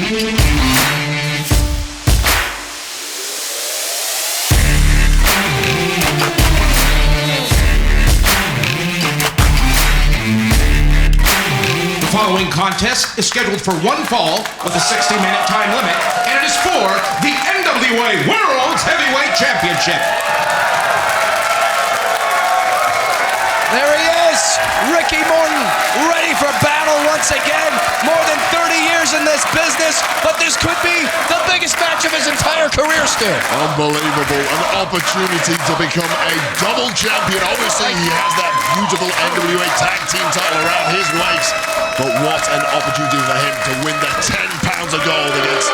The following contest is scheduled for one fall with a 60-minute time limit, and it is for the NWA Worlds Heavyweight Championship. There he is, Ricky Morton, ready for battle once again. More than 30 years in this business, but this could be the biggest match of his entire career still. Unbelievable, an opportunity to become a double champion. Obviously, he has that beautiful NWA Tag Team title around his waist, but what an opportunity for him to win the 10 pounds of gold against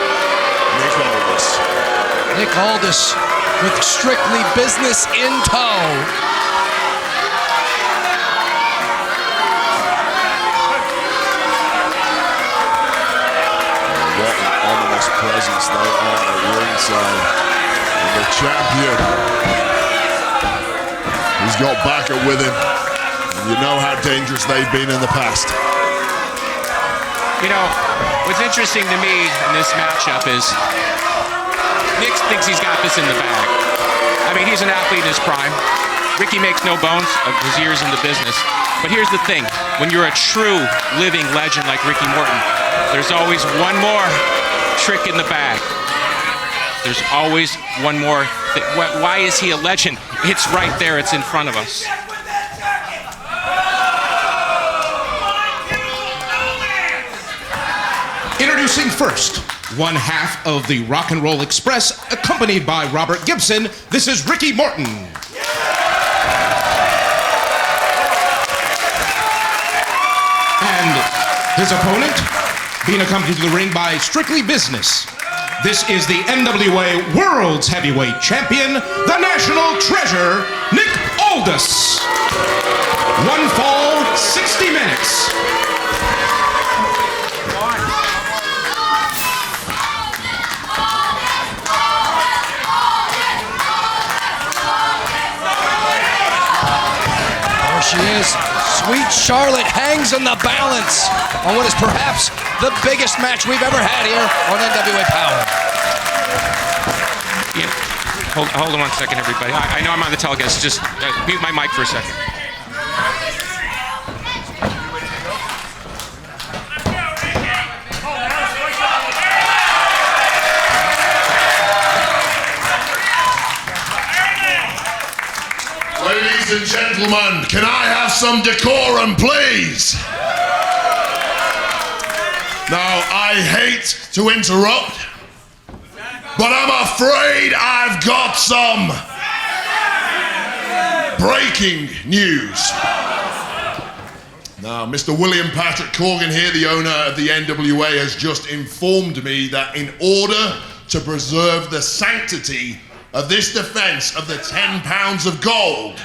Nick Aldis. Nick Aldis with strictly business in tow. Presence they are at ringside. And the champion, he's got backer with him. And you know how dangerous they've been in the past. You know, what's interesting to me in this matchup is Nick thinks he's got this in the bag. I mean, he's an athlete in his prime. Ricky makes no bones of his years in the business. But here's the thing, when you're a true living legend like Ricky Morton, there's always one more trick in the bag. There's always one more. Why is he a legend? It's right there. It's in front of us. Introducing first, one half of the Rock and Roll Express, accompanied by Robert Gibson. This is Ricky Morton. And his opponent, being accompanied to the ring by Strictly Business. This is the NWA Worlds Heavyweight Champion, the National Treasure, Nick Aldis. One fall, 60 minutes. There she is. Sweet Charlotte hangs in the balance on what is perhaps the biggest match we've ever had here on NWA Powerrr. Yeah. Hold on 1 second, everybody. I know I'm on the telecast. Just mute my mic for a second. Ladies and gentlemen, can I have some decorum, please? Now, I hate to interrupt, but I'm afraid I've got some breaking news. Now, Mr. William Patrick Corgan here, the owner of the NWA, has just informed me that in order to preserve the sanctity of this defense of the 10 pounds of gold,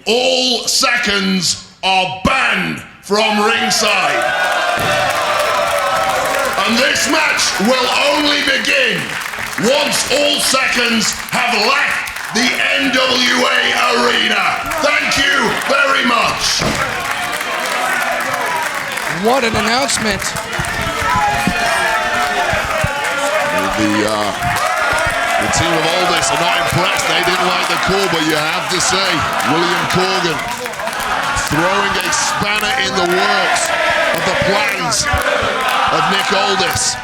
all seconds are banned from ringside. And this match will only begin once all seconds have left the NWA arena. Thank you very much. What an announcement. The team of Aldis are not impressed. They didn't like the call, but you have to say, William Corgan throwing a spanner in the works of the plans of Nick Aldis.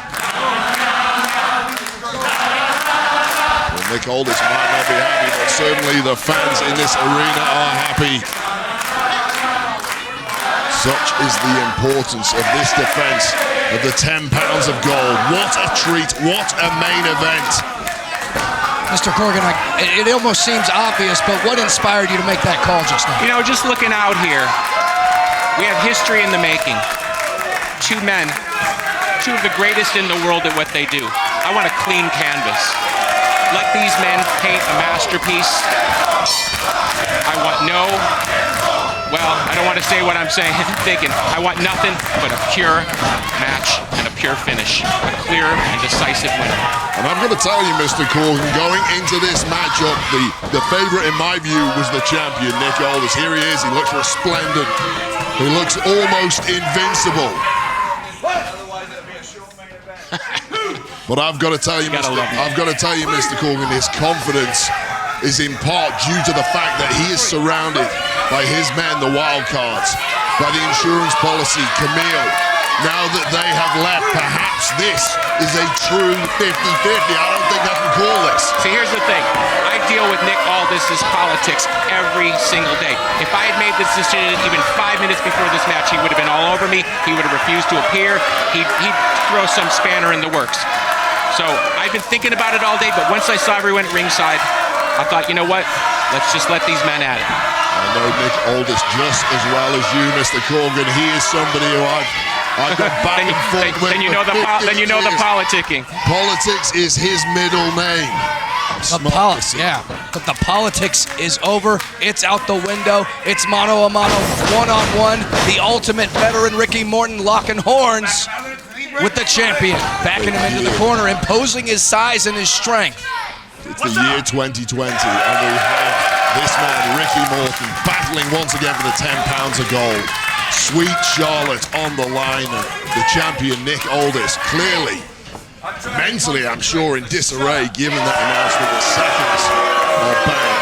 Well, Nick Aldis might not be happy, but certainly the fans in this arena are happy. Such is the importance of this defense of the 10 pounds of gold. What a treat, what a main event. Mr. Corgan, it almost seems obvious, but what inspired you to make that call just now? You know, just looking out here, we have history in the making. Two men, two of the greatest in the world at what they do. I want a clean canvas. Let these men paint a masterpiece. I want I don't want to say what I'm thinking. I want nothing but a pure match and a pure finish. A clear and decisive winner. And I'm going to tell you, Mr. Corgan, going into this matchup, the favorite in my view was the champion, Nick Aldis. Here he is. He looks resplendent. He looks almost invincible. Otherwise, that'd be a short main event. But I've got to tell you, Mr. Corgan, his confidence is in part due to the fact that he is surrounded by his men, the Wildcards, by the insurance policy, Camille. Now that they have left, perhaps this is a true 50-50. I don't think I can call this. See, here's the thing. I deal with Nick Aldis' politics every single day. If I had made this decision even 5 minutes before this match, he would have been all over me. He would have refused to appear. He'd throw some spanner in the works. So I've been thinking about it all day, but once I saw everyone at ringside, I thought, you know what? Let's just let these men at it. I know Nick Aldis just as well as you, Mr. Corgan. He is somebody who I've got back and forth with. Then you know the politicking. Politics is his middle name. But the politics is over. It's out the window. It's mano a mano, one-on-one. The ultimate veteran Ricky Morton locking horns with the champion, backing him into the corner, imposing his size and his strength. It's the year 2020, and we have this man, Ricky Morton, battling once again for the 10 pounds of gold. Sweet Charlotte on the line, and the champion, Nick Aldis, clearly, mentally, I'm sure, in disarray, given that announcement that seconds are back.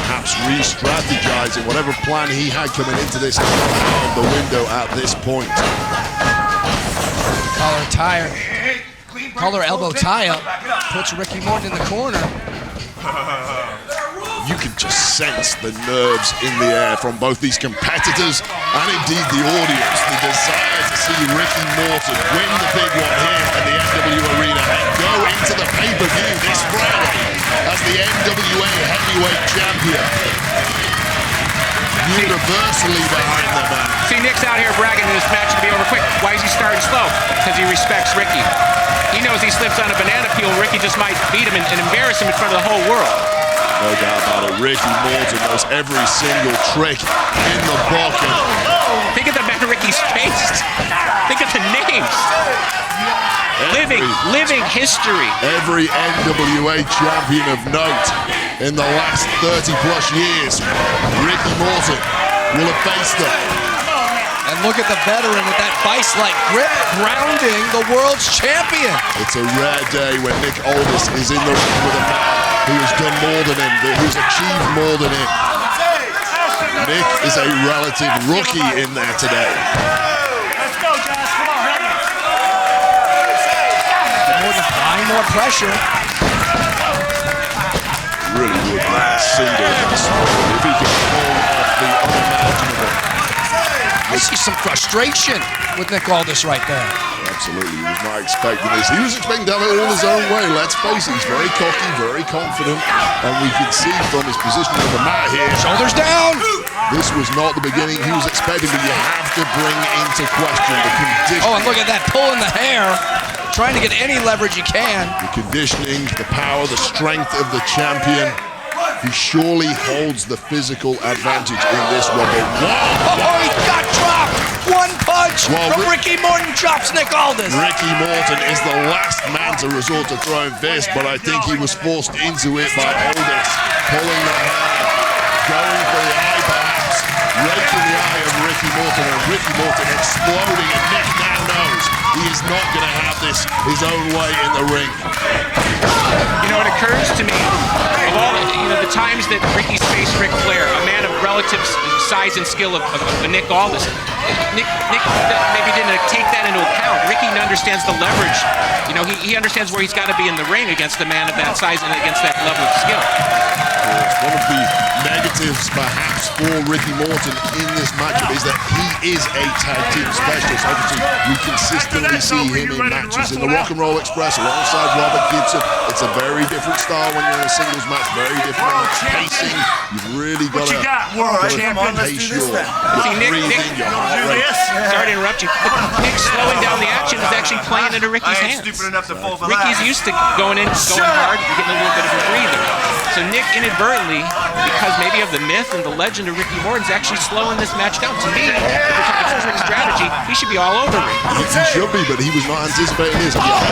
Perhaps re-strategizing whatever plan he had coming into this out of the window at this point. Collar elbow tie-up, puts Ricky Morton in the corner. You can just sense the nerves in the air from both these competitors and indeed the audience. The desire to see Ricky Morton win the big one here at the NWA Arena and go into the pay-per-view this Friday as the NWA Heavyweight Champion. Universally behind the man. See, Nick's out here bragging that this match will be over quick. Why is he starting slow? Because he respects Ricky. He knows he slips on a banana peel, Ricky just might beat him and embarrass him in front of the whole world. No doubt about it. Ricky Morton knows every single trick in the book. Think of the man Ricky's faced. Think of the names. Living history. Every NWA champion of note in the last 30-plus years, Ricky Morton will have faced them. And look at the veteran with that vice-like grip, grounding the world's champion. It's a rare day when Nick Aldis is in the ring with a man who has done more than him, who's achieved more than him. Nick is a relative rookie in there today. Let's go, guys. Come on, help me. Morton applying more pressure. Really would be a single if he can pull off the unimaginable. I see some frustration with Nick Aldis right there. Absolutely, he was not expecting this. He was expecting to have it all his own way. Let's face it, he's very cocky, very confident, and we can see from his position on the mat here. Shoulders down! This was not the beginning he was expecting, but you have to bring into question the conditioning. Oh, and look at that, pulling the hair, trying to get any leverage he can. The conditioning, the power, the strength of the champion. He surely holds the physical advantage in this one. Oh, he got dropped! One punch from Ricky Morton drops Nick Aldis. Ricky Morton is the last man to resort to throwing fists, but I think he was forced into it by Aldis. Pulling the hair, going for the eye perhaps, raking the eye of Ricky Morton, and Ricky Morton exploding, and Nick now knows he is not going to have this his own way in the ring. You know, it occurs to me, of all the times that Ricky's faced Ric Flair, a man of relative size and skill of Nick Aldis, Nick maybe didn't take that into account. Ricky understands the leverage. You know, he understands where he's got to be in the ring against a man of that size and against that level of skill. One of the negatives, perhaps, for Ricky Morton in this matchup is that he is a tag team specialist. Obviously, we consistently see him in matches in the Rock and Roll Express alongside Robert Gibson. It's a very different style when you're in a singles match, very different in the pacing. You've really got to pace your breathing, your heart rate. Sorry to interrupt you, but Nick slowing down the action is actually playing into Ricky's hands. Ricky's used to going hard and getting a little bit of a breather. So Nick inadvertently, because maybe of the myth and the legend of Ricky Morton, is actually slowing this match down. To me, if we're talking trick strategy, he should be all over Rick. He should be, but he was not anticipating this. You have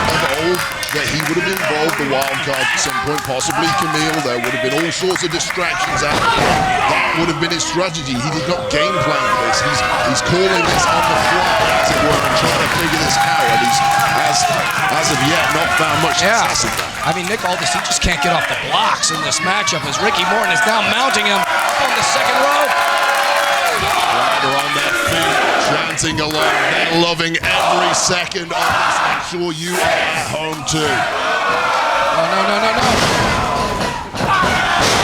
to know that he would have involved the wild card at some point, possibly Camille. There would have been all sorts of distractions out there. That would have been his strategy. He did not game plan for this. He's calling this on the fly. as it were, and trying to figure this out. And he's, as of yet, not found much success in that. I mean, Nick Aldis, he just can't get off the blocks in this matchup as Ricky Morton is now mounting him on the second rope. Ryder on their feet, chanting along. They're loving every second of this. I'm sure you are at home too. No.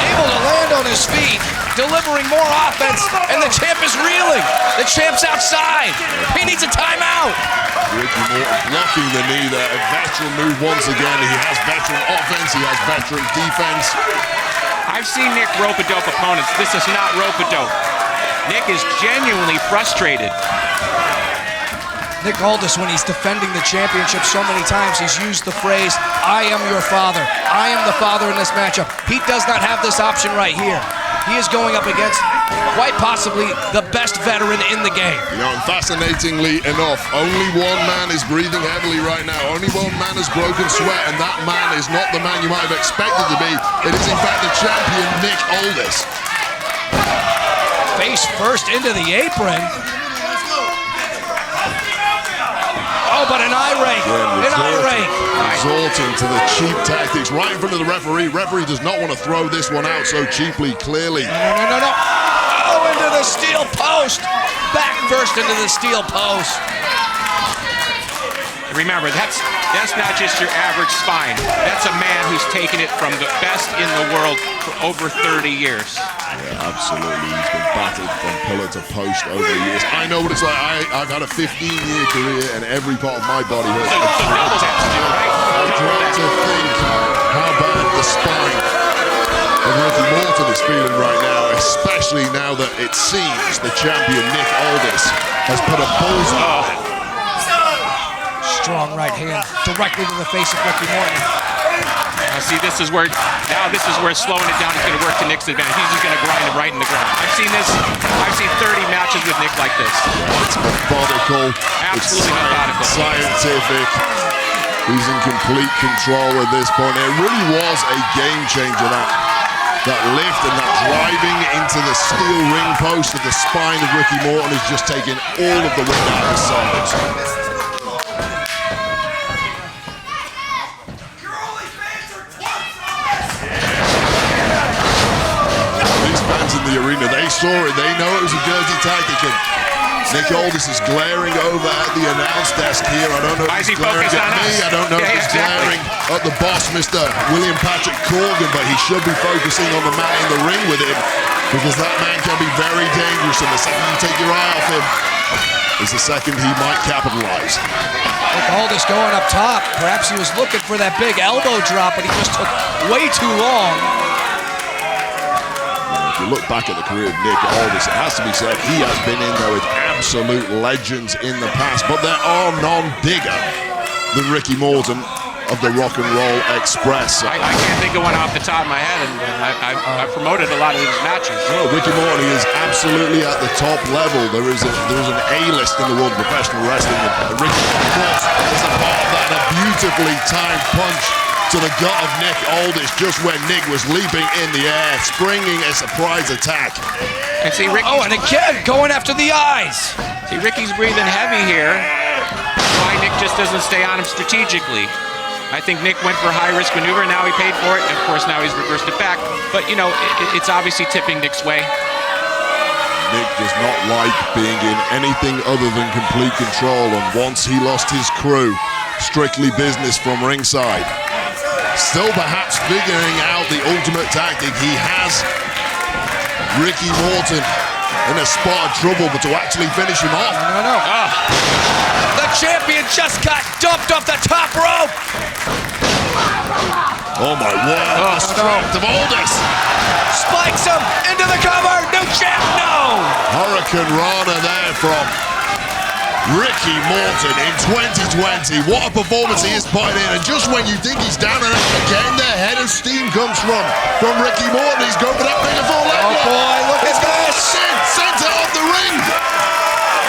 Able to land on his feet, delivering more offense, and the champ is reeling. The champ's outside. He needs a timeout. Ricky Morton blocking the knee there. A veteran move once again. He has veteran offense. He has veteran defense. I've seen Nick rope-a-dope opponents. This is not rope-a-dope. Nick is genuinely frustrated. Nick Aldis, when he's defending the championship so many times, he's used the phrase, I am your father. I am the father in this matchup. He does not have this option right here. He is going up against quite possibly the best veteran in the game. You know, and fascinatingly enough, only one man is breathing heavily right now. Only one man has broken sweat, and that man is not the man you might have expected to be. It is, in fact, the champion, Nick Aldis. Face first into the apron. Oh, but an eye rake. Resorting to the cheap tactics right in front of the referee. Referee does not want to throw this one out so cheaply, clearly. No. Oh, into the steel post. Back first into the steel post. Remember, that's not just your average spine. That's a man who's taken it from the best in the world for over 30 years. Yeah, absolutely. He's been battered from pillar to post over the years. I know what it's like. I've had a 15-year career and every part of my body hurts. I try to think how bad the spine of Ricky Morton is feeling right now, especially now that it seems the champion Nick Aldis has put a bullseye on it. Strong right hand directly to the face of Ricky Morton. See, this is where slowing it down is going to work to Nick's advantage. He's just going to grind him right in the ground. I've seen 30 matches with Nick like this. It's methodical. Absolutely methodical. Scientific. He's in complete control at this point. It really was a game changer, that lift and that driving into the steel ring post of the spine of Ricky Morton has just taken all of the wind out of his sails. In the arena, they saw it, they know it was a dirty tactic, and Nick Aldis is glaring over at the announce desk here. I don't know if he's glaring at me, I don't know if he's glaring at the boss, Mr. William Patrick Corgan, but he should be focusing on the man in the ring with him, because that man can be very dangerous, and the second you take your eye off him is the second he might capitalize. Nick Aldis going up top. Perhaps he was looking for that big elbow drop, but he just took way too long. If you look back at the career of Nick Aldis, it has to be said he has been in there with absolute legends in the past, but there are none bigger than Ricky Morton of the Rock and Roll Express. I can't think of one off the top of my head, and I've promoted a lot of these matches. No, Ricky Morton is absolutely at the top level. There is an A-list in the world of professional wrestling, and Ricky Morton is a part of that, a beautifully timed punch to the gut of Nick Aldis just when Nick was leaping in the air, springing a surprise attack. And see, Ricky's, and again, going after the eyes. See, Ricky's breathing heavy here. Why Nick just doesn't stay on him strategically. I think Nick went for a high-risk maneuver, now he paid for it, and of course now he's reversed it back. But, you know, it's obviously tipping Nick's way. Nick does not like being in anything other than complete control, and once he lost his crew, strictly business from ringside. Still perhaps figuring out the ultimate tactic. He has Ricky Morton in a spot of trouble, but to actually finish him off. No. The champion just got dumped off the top rope. Oh my word, the strength of Aldis. Spikes him into the cover. New champ, no. Hurricane Rana there from Ricky Morton in 2020. What a performance he is putting in. And just when you think he's down and out again, the head of steam comes from Ricky Morton. He's going for that bigger full leg. Oh boy, look at this. Center of the ring.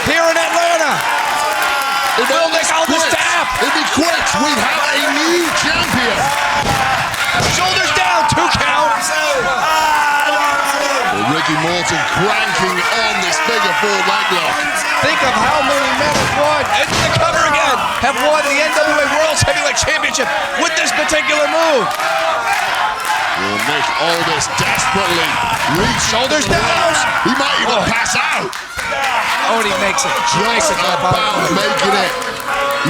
Here in Atlanta. Will Nick Aldis tap? If he quits, we have a new champion. Shoulders down, 2 count. Ricky Morton cranking on this bigger full leg lock. Think of how many men have brought into the cover again, have won the NWA Worlds Heavyweight Championship with this particular move. Nick Aldis desperately reaches. Shoulders down. He might even pass out. Oh, and he makes it. Just about making it.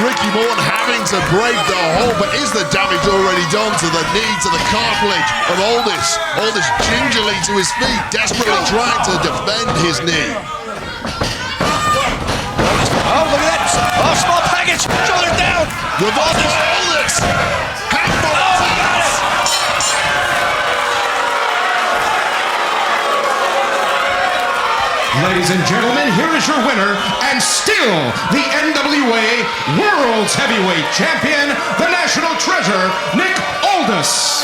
Ricky Morton having to break the hold, but is the damage already done to the knee, to the cartilage of Aldis? Aldis gingerly to his feet, desperately trying to defend his knee. Oh, look at that. Oh, small package. Shoulders down. Revolver Aldis. Handful of taps. Ladies and gentlemen, here is your winner, and still the NWA Worlds Heavyweight Champion, the National Treasure, Nick Aldis.